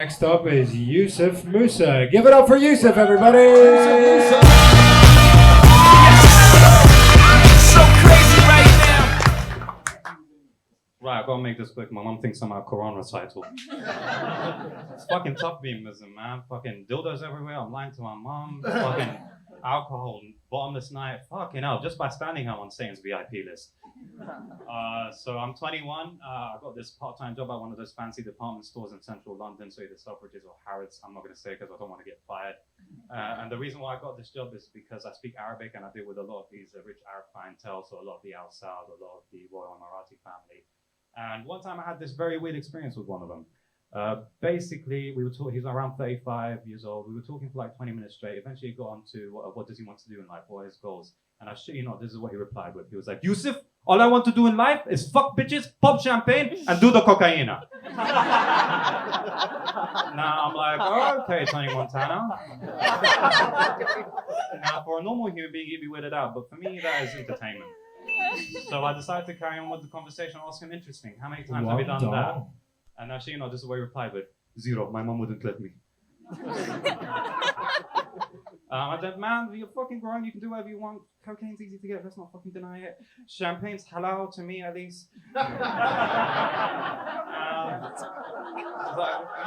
Next up is Youssef Musa. Give it up for Youssef, everybody! So crazy right now. Right, I gotta make this quick. My mom thinks I'm a Quran recital. It's fucking tough being Muslim, man. Fucking dildos everywhere. I'm lying to my mom. Fucking alcohol, bottomless night. Fucking hell, just by standing here on Satan's VIP list. So I'm 21. I got this part-time job at one of those fancy department stores in central London, so either Selfridges or Harrods. I'm not going to say because I don't want to get fired. And the reason why I got this job is because I speak Arabic and I deal with a lot of these rich Arab clientele, so a lot of the Al Saud, a lot of the Royal Emirati family. And one time I had this very weird experience with one of them. Basically, we were talking, he was around 35 years old. We were talking for like 20 minutes straight. Eventually, he got on to what does he want to do in life? What are his goals? And I shit you not, this is what he replied with. He was like, Youssef, all I want to do in life is fuck bitches, pop champagne, and do the cocaine. Now I'm like, oh, okay, Tony Montana. Now, for a normal human being, he'd be weirded out, but for me, that is entertainment. So I decided to carry on with the conversation, ask him, interesting, how many times have you done that? And actually, this is what he replied with, 0, my mom wouldn't let me. I said, man, you're fucking grown, you can do whatever you want. Cocaine's easy to get, let's not fucking deny it. Champagne's halal to me, at least. Like,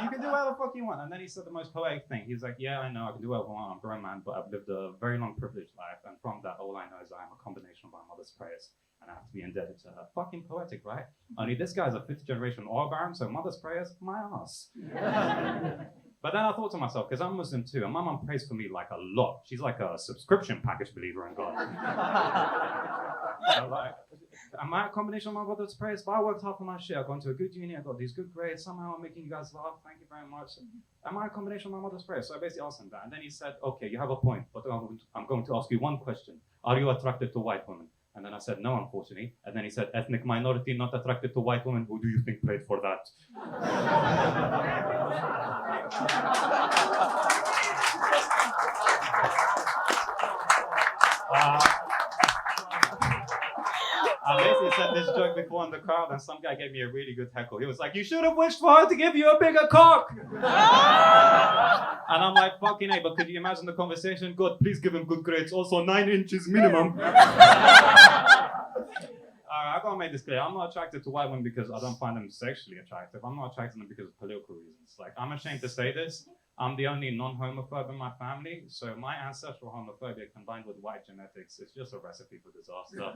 you can do whatever the fuck you want. And then he said the most poetic thing. He was like, yeah, I know, I can do whatever I want, I'm a grown man, but I've lived a very long privileged life. And from that, all I know is I am a combination of my mother's prayers. And I have to be indebted to her. Fucking poetic, right? Only this guy's a 5th generation oil baron, so mother's prayers, my ass. But then I thought to myself, because I'm Muslim too, and my mum prays for me like a lot. She's like a subscription package believer in God. Like, am I a combination of my mother's prayers? But I worked hard for my shit. I got into a good uni, I got these good grades. Somehow I'm making you guys laugh. Thank you very much. Am I a combination of my mother's prayers? So I basically asked him that. And then he said, okay, you have a point, but I'm going to ask you one question. Are you attracted to white women? And then I said, no, unfortunately. And then he said, ethnic minority not attracted to white women. Who do you think prayed for that? I basically said this joke before in the crowd, and some guy gave me a really good heckle. He was like, you should have wished for her to give you a bigger cock. And I'm like, fucking A, but could you imagine the conversation? God, please give him good grades. Also 9 inches minimum. I gotta make this clear. I'm not attracted to white women because I don't find them sexually attractive. I'm not attracted to them because of political reasons. Like, I'm ashamed to say this. I'm the only non-homophobe in my family, so my ancestral homophobia combined with white genetics is just a recipe for disaster.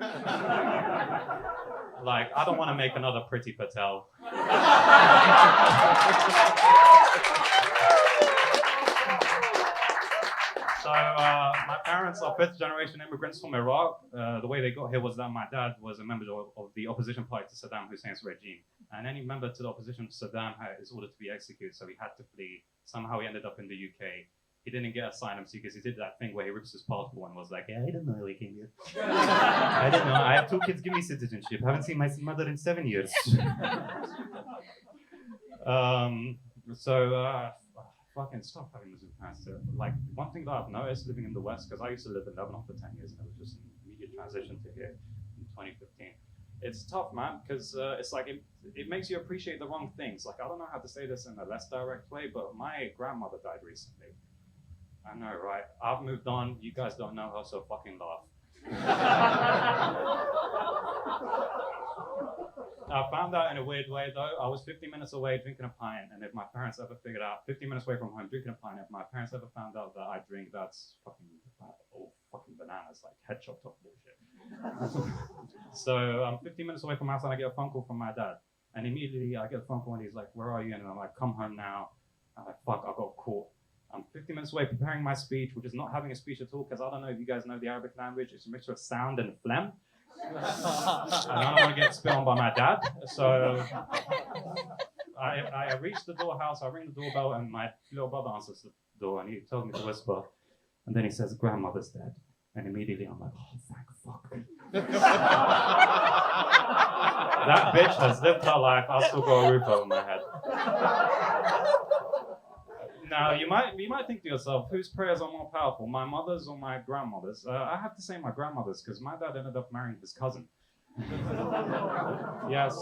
Like, I don't want to make another Priti Patel. So my parents are 5th generation immigrants from Iraq. The way they got here was that my dad was a member of the opposition party to Saddam Hussein's regime. And any member to the opposition to Saddam is ordered to be executed, so he had to flee. Somehow he ended up in the UK. He didn't get asylum seekers. He did that thing where he rips his passport and was like, yeah, I don't know how he came here. I don't know. I have 2 kids, give me citizenship. I haven't seen my mother in 7 years. Fucking stop having Muslim parents. Like, one thing that I've noticed living in the West, because I used to live in Lebanon for 10 years and it was just an immediate transition to here in 2015. It's tough, man, because it's like it makes you appreciate the wrong things. Like, I don't know how to say this in a less direct way, but my grandmother died recently. I know, right? I've moved on. You guys don't know her, so fucking laugh. I found out in a weird way, though. I was 50 minutes away drinking a pint, and if my parents ever figured out, 50 minutes away from home drinking a pint, if my parents ever found out that I drink, that's fucking all fucking bananas, like head chopped off bullshit. So I'm 50 minutes away from my house, and I get a phone call from my dad. And immediately I get a phone call, and he's like, where are you? And I'm like, come home now. I'm like, fuck, I got caught. I'm 50 minutes away preparing my speech, which is not having a speech at all, because I don't know if you guys know the Arabic language. It's a mixture of sound and phlegm. And I don't want to get spit on by my dad. So I reach the doorhouse, I ring the doorbell, and my little brother answers the door, and he tells me to whisper. And then he says, grandmother's dead. And immediately I'm like, oh, thank fuck. That bitch has lived her life. I'll still got a roof over my head. Now, you might think to yourself, whose prayers are more powerful, my mother's or my grandmother's? I have to say my grandmother's, because my dad ended up marrying his cousin. Yes.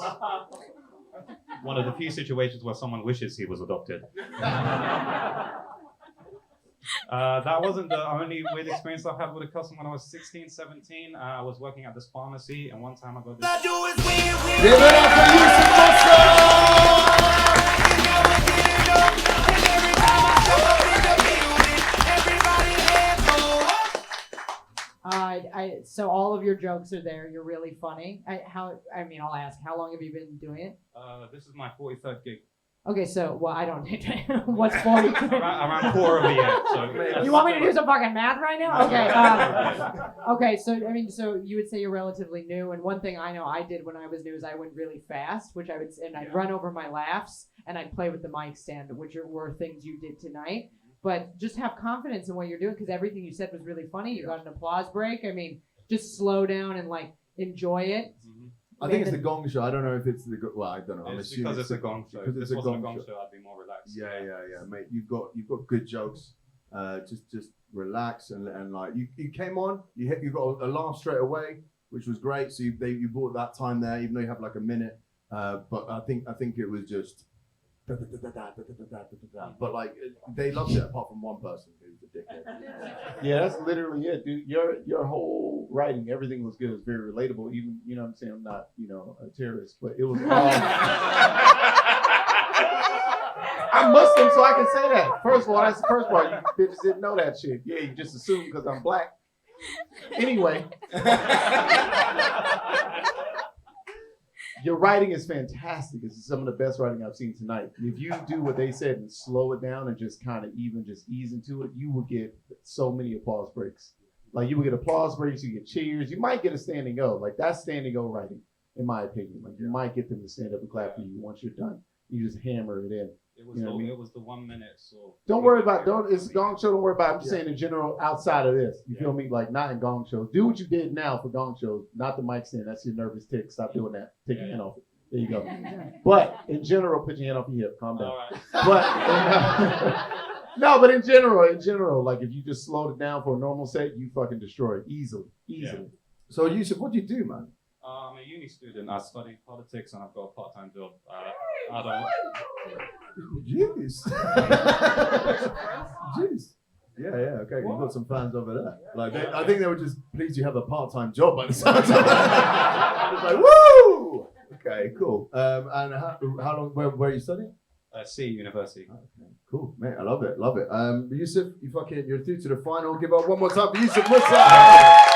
one of the few situations where someone wishes he was adopted. That wasn't the only weird experience I had with a customer when I was 16, 17. I was working at this pharmacy, and one time I got this. Give it up for Youssef Musa! So all of your jokes are there. You're really funny. I'll ask, how long have you been doing it? This is my 43rd gig. Okay, so, well, I don't what's 40? around quarter of a year. So You want me to do some fucking math right now? Okay. Okay, so you would say you're relatively new, and one thing I know I did when I was new is I went really fast, I'd run over my laughs, and I'd play with the mic stand, which were things you did tonight. But just have confidence in what you're doing, because everything you said was really funny. You got an applause break. I mean, just slow down and enjoy it. Mm-hmm. I think it's the Gong Show. I don't know if it's the well. I don't know. I'm It's assuming because it's a gong show. If Because this it's a wasn't a gong gong show. show, I'd be more relaxed. Yeah, mate. You've got good jokes. Just relax and like you came on. You got a laugh straight away, which was great. So you brought that time there, even though you have like a minute. But I think it was just. But like they loved it, apart from one person who's a dickhead. Yeah, that's literally it, dude. Your whole writing, everything was good. It was very relatable. Even, you know what I'm saying, I'm not, a terrorist, but it was all I'm Muslim, so I can say that. First of all, that's the first part. You bitches didn't know that shit. Yeah, you just assumed because I'm black. Anyway. Your writing is fantastic. It's some of the best writing I've seen tonight. If you do what they said and slow it down and just kind of just ease into it, you will get so many applause breaks. Like you will get applause breaks, you get cheers. You might get a standing O. Like that's standing O writing, in my opinion. Like you might get them to stand up and clap for you once you're done. You just hammer it in. It was the 1 minute. So don't worry about it's a Gong Show. Don't worry about it. I'm just saying in general, outside of this. You feel me? Like not in Gong Shows. Do what you did now for Gong Shows, not the mic stand. That's your nervous tick. Stop doing that. Take your hand off it. There you go. But in general, put your hand off your hip. Calm down. All right. But no, but in general, like if you just slowed it down for a normal set, you fucking destroy it easily. Yeah. So Youssef, what do you do, man? I'm a uni student. I study politics and I've got a part-time job. I don't. Jeez. Jeez. Yeah, okay. You've got some fans over there. Like, I think they were just pleased you have a part-time job by the sounds of it. It's like, woo! Okay, cool. And how long? Where are you studying? C University. Okay, cool, mate. I love it. Youssef, you're through to the final. Give up one more time for Youssef Musa.